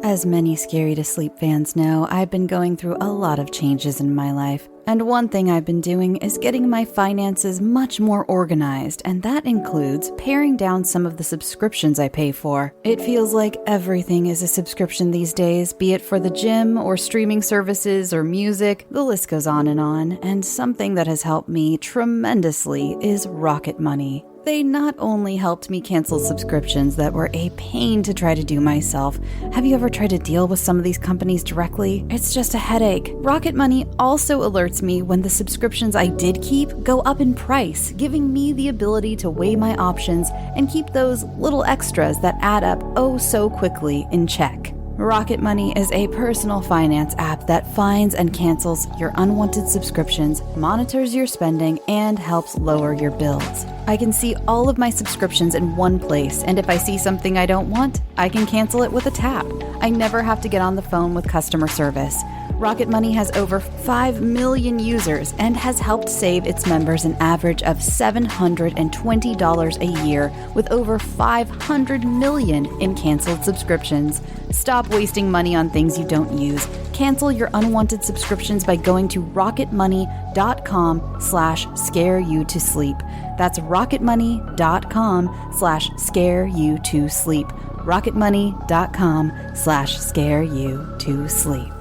As many Scary to Sleep fans know, I've been going through a lot of changes in my life. And one thing I've been doing is getting my finances much more organized, and that includes paring down some of the subscriptions I pay for. It feels like everything is a subscription these days, be it for the gym or streaming services or music, the list goes on, and something that has helped me tremendously is Rocket Money. They not only helped me cancel subscriptions that were a pain to try to do myself. Have you ever tried to deal with some of these companies directly? It's just a headache. Rocket Money also alerts me when the subscriptions I did keep go up in price, giving me the ability to weigh my options and keep those little extras that add up oh so quickly in check. Rocket Money is a personal finance app that finds and cancels your unwanted subscriptions, monitors your spending, and helps lower your bills. I can see all of my subscriptions in one place, and if I see something I don't want, I can cancel it with a tap. I never have to get on the phone with customer service. Rocket Money has over 5 million users and has helped save its members an average of $720 a year with over 500 million in canceled subscriptions. Stop wasting money on things you don't use. Cancel your unwanted subscriptions by going to rocketmoney.com/scareyoutosleep. That's rocketmoney.com/scareyoutosleep. rocketmoney.com/scareyoutosleep.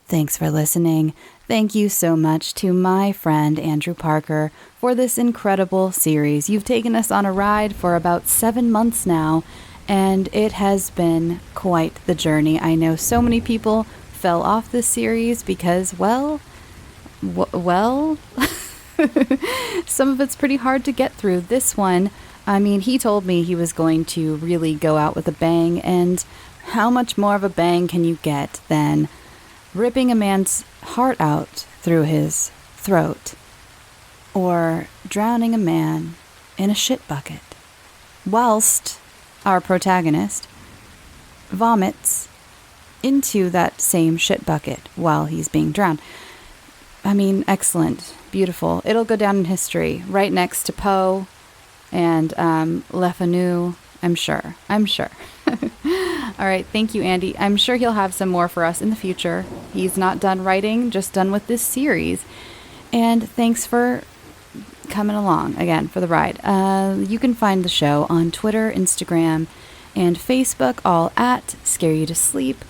Thanks for listening. Thank you so much to my friend Andrew Parker for this incredible series. You've taken us on a ride for about 7 months now, and it has been quite the journey. I know so many people fell off this series because, well, some of it's pretty hard to get through. This one, I mean, he told me he was going to really go out with a bang, and how much more of a bang can you get than ripping a man's heart out through his throat, or drowning a man in a shit bucket? whilst our protagonist vomits into that same shit bucket while he's being drowned. I mean, excellent, beautiful. It'll go down in history, right next to Poe and Le Fanu, I'm sure. All right, thank you, Andy. I'm sure he'll have some more for us in the future. He's not done writing, just done with this series. And thanks for coming along again for the ride. You can find the show on Twitter, Instagram, and Facebook, all at Scare You to Sleep.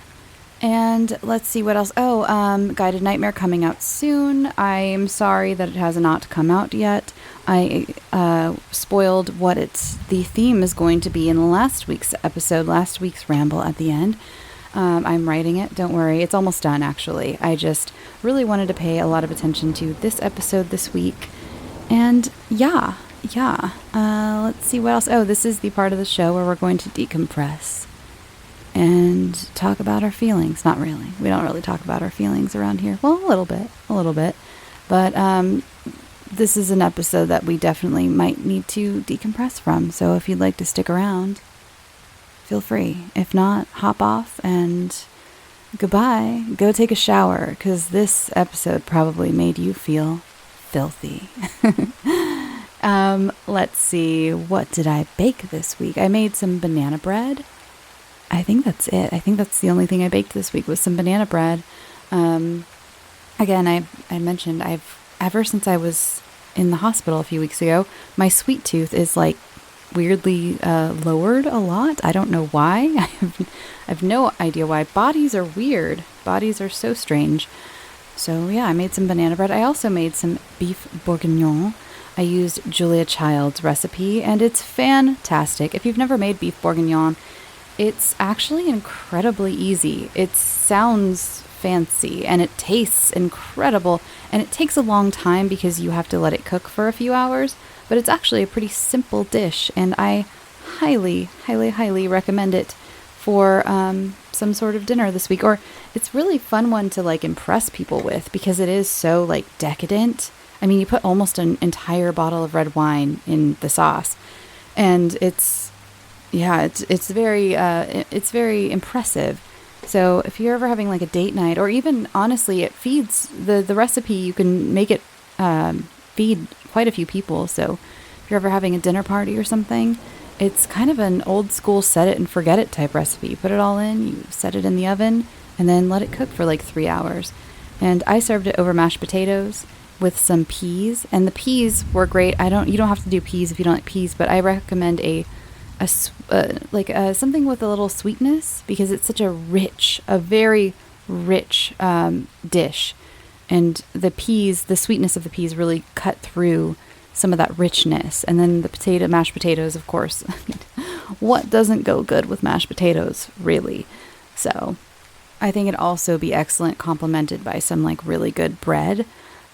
And let's see what else. Guided Nightmare coming out soon. I'm sorry that it has not come out yet. I spoiled what the theme is going to be in last week's episode, last week's ramble at the end. I'm writing it. Don't worry. It's almost done, actually. I just really wanted to pay a lot of attention to this episode this week. And yeah. Let's see what else. This is the part of the show where we're going to decompress and talk about our feelings. Not really. We don't really talk about our feelings around here. Well, a little bit. But this is an episode that we definitely might need to decompress from. So if you'd like to stick around, feel free. If not, hop off and goodbye. Go take a shower, because this episode probably made you feel filthy. Let's see. What did I bake this week? I made some banana bread. I think that's it. I think that's the only thing I baked this week was some banana bread. Again, I mentioned ever since I was in the hospital a few weeks ago, my sweet tooth is like weirdly lowered a lot. I don't know why. I have no idea why. Bodies are weird. Bodies are so strange. So yeah, I made some banana bread. I also made some beef bourguignon. I used Julia Child's recipe, and it's fantastic. If you've never made beef bourguignon, it's actually incredibly easy. It sounds fancy and it tastes incredible, and it takes a long time because you have to let it cook for a few hours, but it's actually a pretty simple dish, and I highly recommend it for some sort of dinner this week. Or it's really fun one to like impress people with, because it is so like decadent. I mean, you put almost an entire bottle of red wine in the sauce, and it's very impressive. So if you're ever having like a date night, or even honestly, it feeds the recipe. You can make it feed quite a few people. So if you're ever having a dinner party or something, it's kind of an old school set it and forget it type recipe. You put it all in, you set it in the oven, and then let it cook for like 3 hours. And I served it over mashed potatoes with some peas, and the peas were great. You don't have to do peas if you don't like peas, but I recommend something with a little sweetness, because it's such a very rich dish, and the sweetness of the peas really cut through some of that richness. And then the mashed potatoes, of course. What doesn't go good with mashed potatoes, really? So I think it'd also be excellent complemented by some like really good bread.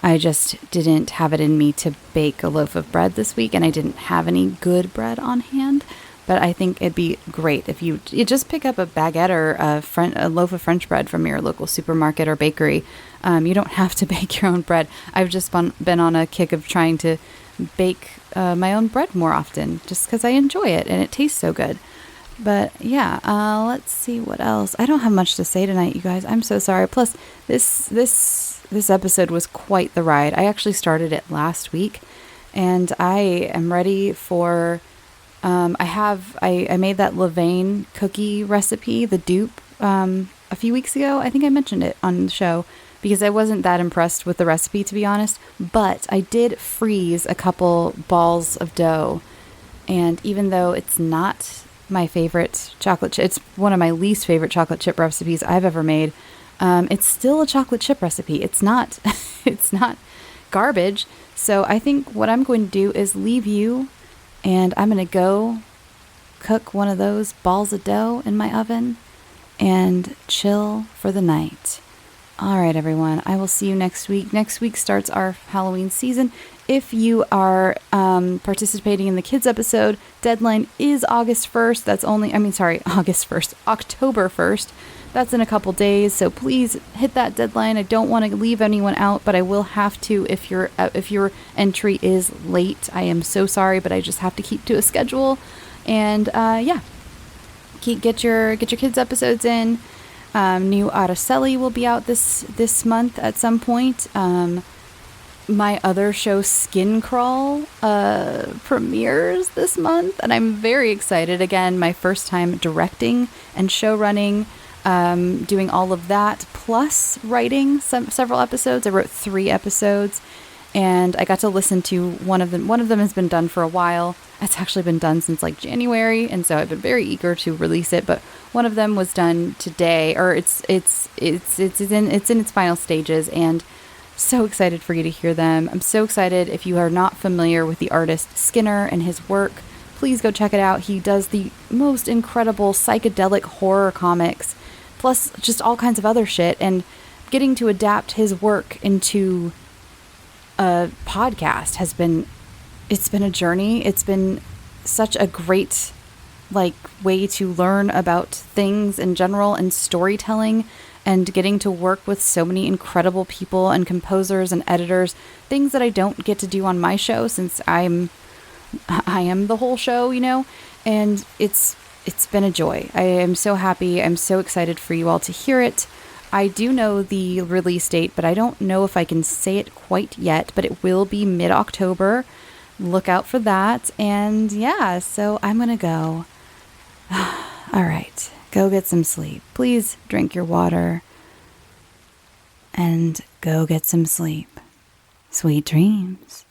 I just didn't have it in me to bake a loaf of bread this week, and I didn't have any good bread on hand. But I think it'd be great if you just pick up a baguette or a loaf of French bread from your local supermarket or bakery. You don't have to bake your own bread. I've just been on a kick of trying to bake my own bread more often, just because I enjoy it and it tastes so good. But yeah, let's see what else. I don't have much to say tonight, you guys. I'm so sorry. Plus, this episode was quite the ride. I actually started it last week, and I am ready for. I made that Levain cookie recipe, the dupe, a few weeks ago. I think I mentioned it on the show, because I wasn't that impressed with the recipe, to be honest. But I did freeze a couple balls of dough, and even though it's not my favorite chocolate chip, it's one of my least favorite chocolate chip recipes I've ever made. It's still a chocolate chip recipe. It's not garbage. So I think what I'm going to do is leave you, and I'm going to go cook one of those balls of dough in my oven and chill for the night. All right, everyone. I will see you next week. Next week starts our Halloween season. If you are participating in the kids episode, deadline is August 1st. October 1st. That's in a couple days, so please hit that deadline. I don't want to leave anyone out, but I will have to if your entry is late. I am so sorry, but I just have to keep to a schedule. And get your kids episodes in. New Araceli will be out this month at some point. My other show, Skin Crawl, premieres this month, and I'm very excited. Again, my first time directing and show running, doing all of that, plus writing several episodes. I wrote 3 episodes, and I got to listen to one of them. One of them has been done for a while. It's actually been done since like January, and so I've been very eager to release it. But one of them was done today, or it's in its final stages, and so excited for you to hear them. I'm so excited. If you are not familiar with the artist Skinner and his work, please go check it out. He does the most incredible psychedelic horror comics, plus just all kinds of other shit, and getting to adapt his work into a podcast it's been a journey. It's been such a great way to learn about things in general and storytelling, and getting to work with so many incredible people and composers and editors, things that I don't get to do on my show since I am the whole show, and it's been a joy. I am so happy. I'm so excited for you all to hear it. I do know the release date, but I don't know if I can say it quite yet, but it will be mid-October. Look out for that. And yeah, so I'm going to go. All right, go get some sleep. Please drink your water and go get some sleep. Sweet dreams.